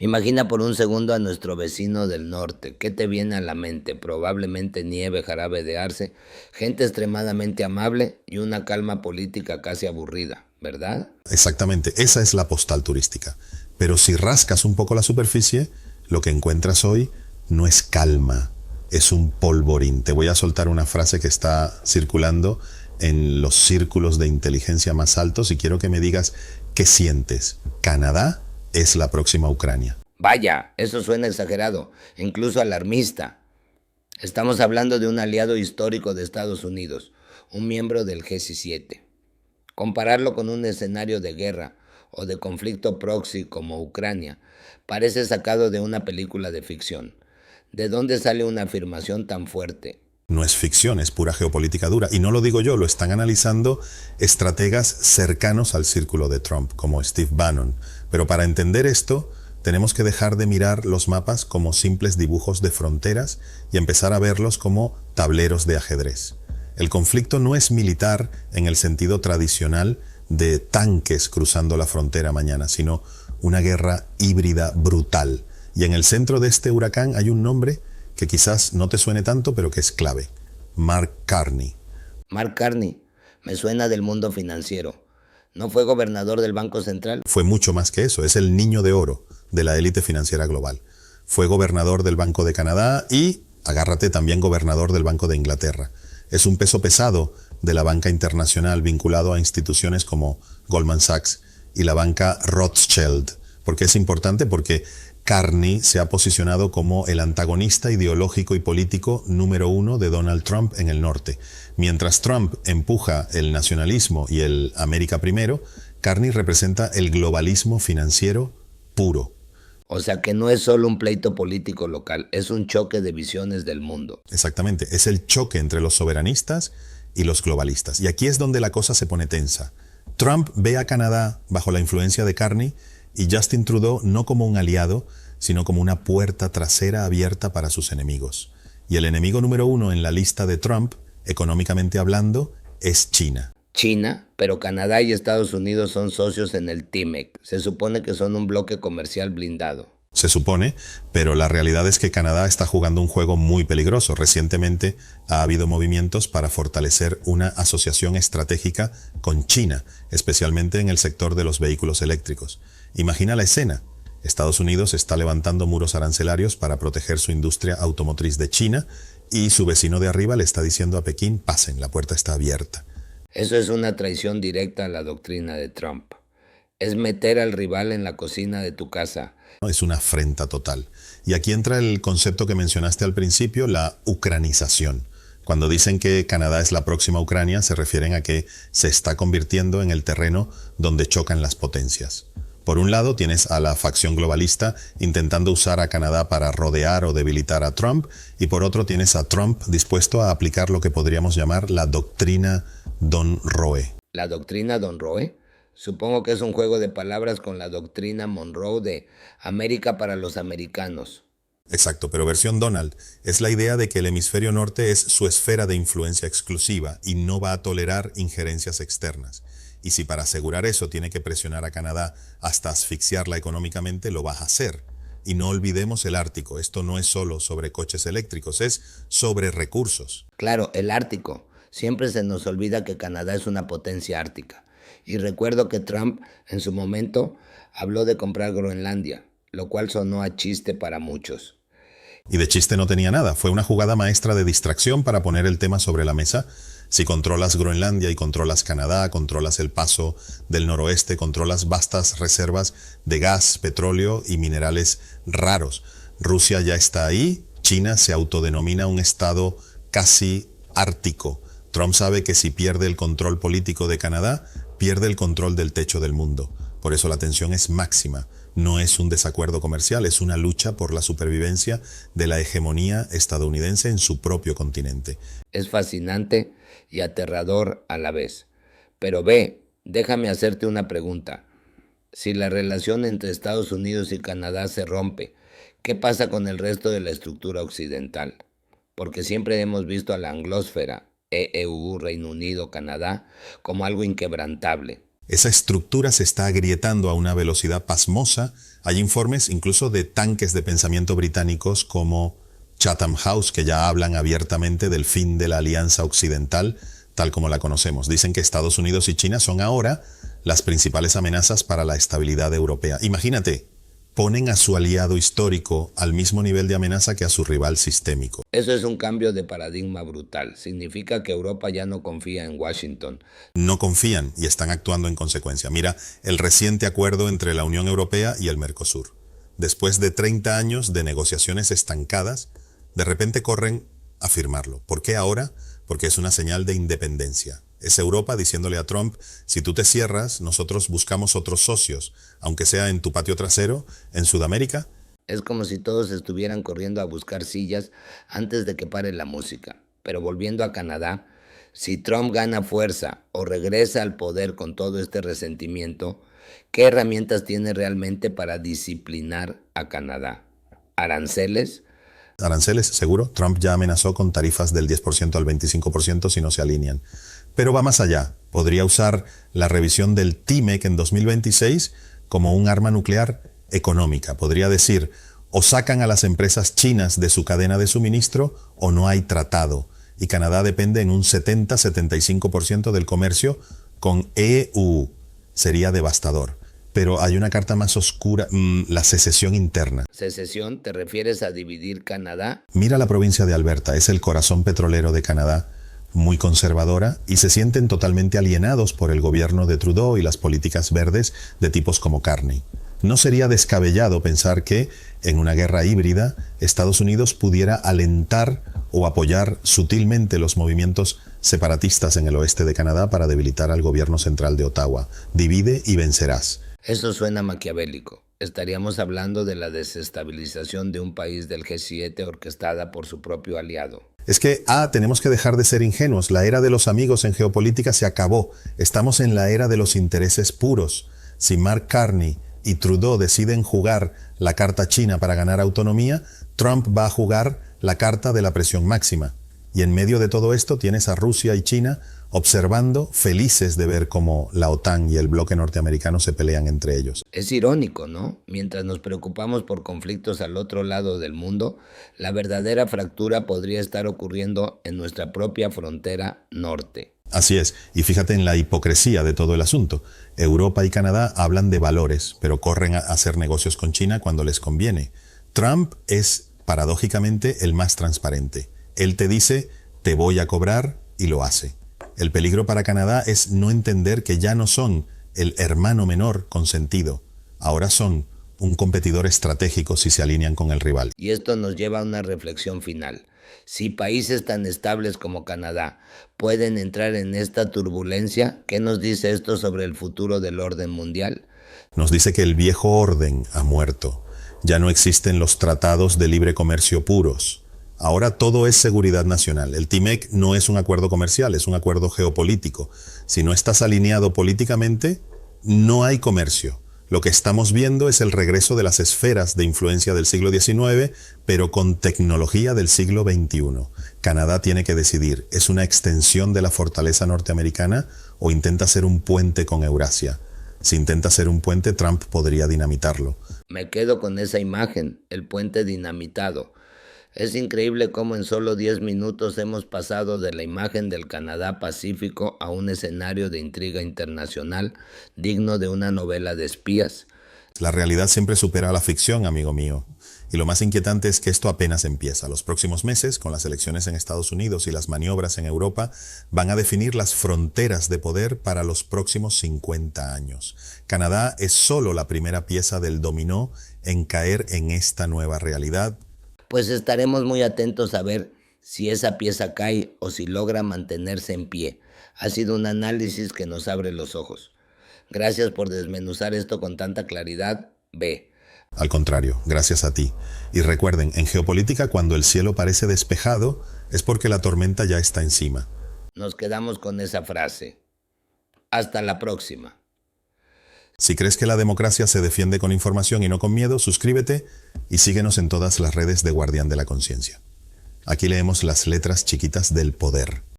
Imagina por un segundo a nuestro vecino del norte. ¿Qué te viene a la mente? Probablemente nieve, jarabe de arce, gente extremadamente amable y una calma política casi aburrida, ¿verdad? Exactamente, esa es la postal turística. Pero si rascas un poco la superficie, lo que encuentras hoy no es calma, es un polvorín. Te voy a soltar una frase que está circulando en los círculos de inteligencia más altos y quiero que me digas qué sientes. Canadá es la próxima Ucrania. Vaya, eso suena exagerado, incluso alarmista. Estamos hablando de un aliado histórico de Estados Unidos, un miembro del G7. Compararlo con un escenario de guerra o de conflicto proxy como Ucrania parece sacado de una película de ficción. ¿De dónde sale una afirmación tan fuerte? No es ficción, es pura geopolítica dura. Y no lo digo yo, lo están analizando estrategas cercanos al círculo de Trump, como Steve Bannon. Pero para entender esto, tenemos que dejar de mirar los mapas como simples dibujos de fronteras y empezar a verlos como tableros de ajedrez. El conflicto no es militar en el sentido tradicional de tanques cruzando la frontera mañana, sino una guerra híbrida brutal. Y en el centro de este huracán hay un nombre que quizás no te suene tanto, pero que es clave. Mark Carney. Mark Carney, me suena del mundo financiero. ¿No fue gobernador del Banco Central? Fue mucho más que eso, es el niño de oro de la élite financiera global. Fue gobernador del Banco de Canadá y, agárrate, también gobernador del Banco de Inglaterra. Es un peso pesado de la banca internacional vinculado a instituciones como Goldman Sachs y la banca Rothschild. ¿Por qué es importante? Porque Carney se ha posicionado como el antagonista ideológico y político número uno de Donald Trump en el norte. Mientras Trump empuja el nacionalismo y el América primero, Carney representa el globalismo financiero puro. O sea que no es solo un pleito político local, es un choque de visiones del mundo. Exactamente, es el choque entre los soberanistas y los globalistas. Y aquí es donde la cosa se pone tensa. Trump ve a Canadá bajo la influencia de Carney y Justin Trudeau no como un aliado, sino como una puerta trasera abierta para sus enemigos. Y el enemigo número uno en la lista de Trump, económicamente hablando, es China. China, pero Canadá y Estados Unidos son socios en el TIMEC. Se supone que son un bloque comercial blindado. Se supone, pero la realidad es que Canadá está jugando un juego muy peligroso. Recientemente ha habido movimientos para fortalecer una asociación estratégica con China, especialmente en el sector de los vehículos eléctricos. Imagina la escena. Estados Unidos está levantando muros arancelarios para proteger su industria automotriz de China y su vecino de arriba le está diciendo a Pekín, pasen, la puerta está abierta. Eso es una traición directa a la doctrina de Trump. Es meter al rival en la cocina de tu casa. Es una afrenta total. Y aquí entra el concepto que mencionaste al principio, la ucranización. Cuando dicen que Canadá es la próxima Ucrania, se refieren a que se está convirtiendo en el terreno donde chocan las potencias. Por un lado tienes a la facción globalista intentando usar a Canadá para rodear o debilitar a Trump, y por otro tienes a Trump dispuesto a aplicar lo que podríamos llamar la doctrina Don Roe. ¿La doctrina Don Roe? Supongo que es un juego de palabras con la doctrina Monroe de América para los americanos. Exacto, pero versión Donald. Es la idea de que el hemisferio norte es su esfera de influencia exclusiva y no va a tolerar injerencias externas. Y si para asegurar eso tiene que presionar a Canadá hasta asfixiarla económicamente, lo va a hacer. Y no olvidemos el Ártico. Esto no es solo sobre coches eléctricos, es sobre recursos. Claro, el Ártico. Siempre se nos olvida que Canadá es una potencia ártica. Y recuerdo que Trump, en su momento, habló de comprar Groenlandia, lo cual sonó a chiste para muchos. Y de chiste no tenía nada. Fue una jugada maestra de distracción para poner el tema sobre la mesa. Si controlas Groenlandia y controlas Canadá, controlas el paso del noroeste, controlas vastas reservas de gas, petróleo y minerales raros. Rusia ya está ahí. China se autodenomina un estado casi ártico. Trump sabe que si pierde el control político de Canadá, pierde el control del techo del mundo. Por eso la tensión es máxima. No es un desacuerdo comercial, es una lucha por la supervivencia de la hegemonía estadounidense en su propio continente. Es fascinante y aterrador a la vez. Pero ve, déjame hacerte una pregunta. Si la relación entre Estados Unidos y Canadá se rompe, ¿qué pasa con el resto de la estructura occidental? Porque siempre hemos visto a la anglósfera, EU, Reino Unido, Canadá, como algo inquebrantable. Esa estructura se está agrietando a una velocidad pasmosa. Hay informes incluso de tanques de pensamiento británicos como Chatham House, que ya hablan abiertamente del fin de la Alianza Occidental, tal como la conocemos. Dicen que Estados Unidos y China son ahora las principales amenazas para la estabilidad europea. Imagínate, ponen a su aliado histórico al mismo nivel de amenaza que a su rival sistémico. Eso es un cambio de paradigma brutal. Significa que Europa ya no confía en Washington. No confían y están actuando en consecuencia. Mira el reciente acuerdo entre la Unión Europea y el Mercosur. Después de 30 años de negociaciones estancadas, de repente corren a firmarlo. ¿Por qué ahora? Porque es una señal de independencia. Es Europa diciéndole a Trump, si tú te cierras, nosotros buscamos otros socios, aunque sea en tu patio trasero, en Sudamérica. Es como si todos estuvieran corriendo a buscar sillas antes de que pare la música. Pero volviendo a Canadá, si Trump gana fuerza o regresa al poder con todo este resentimiento, ¿qué herramientas tiene realmente para disciplinar a Canadá? ¿Aranceles? Aranceles, seguro. Trump ya amenazó con tarifas del 10% al 25% si no se alinean. Pero va más allá. Podría usar la revisión del TMEC en 2026 como un arma nuclear económica. Podría decir, o sacan a las empresas chinas de su cadena de suministro o no hay tratado. Y Canadá depende en un 70-75% del comercio con EU. Sería devastador. Pero hay una carta más oscura, la secesión interna. ¿Secesión? ¿Te refieres a dividir Canadá? Mira la provincia de Alberta, es el corazón petrolero de Canadá, muy conservadora, y se sienten totalmente alienados por el gobierno de Trudeau y las políticas verdes de tipos como Carney. No sería descabellado pensar que, en una guerra híbrida, Estados Unidos pudiera alentar o apoyar sutilmente los movimientos separatistas en el oeste de Canadá para debilitar al gobierno central de Ottawa. Divide y vencerás. Eso suena maquiavélico. Estaríamos hablando de la desestabilización de un país del G7 orquestada por su propio aliado. Es que, tenemos que dejar de ser ingenuos. La era de los amigos en geopolítica se acabó. Estamos en la era de los intereses puros. Si Mark Carney y Trudeau deciden jugar la carta china para ganar autonomía, Trump va a jugar la carta de la presión máxima. Y en medio de todo esto tienes a Rusia y China observando, felices de ver cómo la OTAN y el bloque norteamericano se pelean entre ellos. Es irónico, ¿no? Mientras nos preocupamos por conflictos al otro lado del mundo, la verdadera fractura podría estar ocurriendo en nuestra propia frontera norte. Así es, y fíjate en la hipocresía de todo el asunto. Europa y Canadá hablan de valores, pero corren a hacer negocios con China cuando les conviene. Trump es, paradójicamente, el más transparente. Él te dice, te voy a cobrar, y lo hace. El peligro para Canadá es no entender que ya no son el hermano menor consentido. Ahora son un competidor estratégico si se alinean con el rival. Y esto nos lleva a una reflexión final. Si países tan estables como Canadá pueden entrar en esta turbulencia, ¿qué nos dice esto sobre el futuro del orden mundial? Nos dice que el viejo orden ha muerto. Ya no existen los tratados de libre comercio puros. Ahora todo es seguridad nacional. El TMEC no es un acuerdo comercial, es un acuerdo geopolítico. Si no estás alineado políticamente, no hay comercio. Lo que estamos viendo es el regreso de las esferas de influencia del siglo XIX, pero con tecnología del siglo XXI. Canadá tiene que decidir, ¿es una extensión de la fortaleza norteamericana o intenta ser un puente con Eurasia? Si intenta ser un puente, Trump podría dinamitarlo. Me quedo con esa imagen, el puente dinamitado. Es increíble cómo en solo 10 minutos hemos pasado de la imagen del Canadá Pacífico a un escenario de intriga internacional digno de una novela de espías. La realidad siempre supera a la ficción, amigo mío. Y lo más inquietante es que esto apenas empieza. Los próximos meses, con las elecciones en Estados Unidos y las maniobras en Europa, van a definir las fronteras de poder para los próximos 50 años. Canadá es solo la primera pieza del dominó en caer en esta nueva realidad. Pues estaremos muy atentos a ver si esa pieza cae o si logra mantenerse en pie. Ha sido un análisis que nos abre los ojos. Gracias por desmenuzar esto con tanta claridad, B. Al contrario, gracias a ti. Y recuerden, en geopolítica cuando el cielo parece despejado es porque la tormenta ya está encima. Nos quedamos con esa frase. Hasta la próxima. Si crees que la democracia se defiende con información y no con miedo, suscríbete y síguenos en todas las redes de Guardián de la Conciencia. Aquí leemos las letras chiquitas del poder.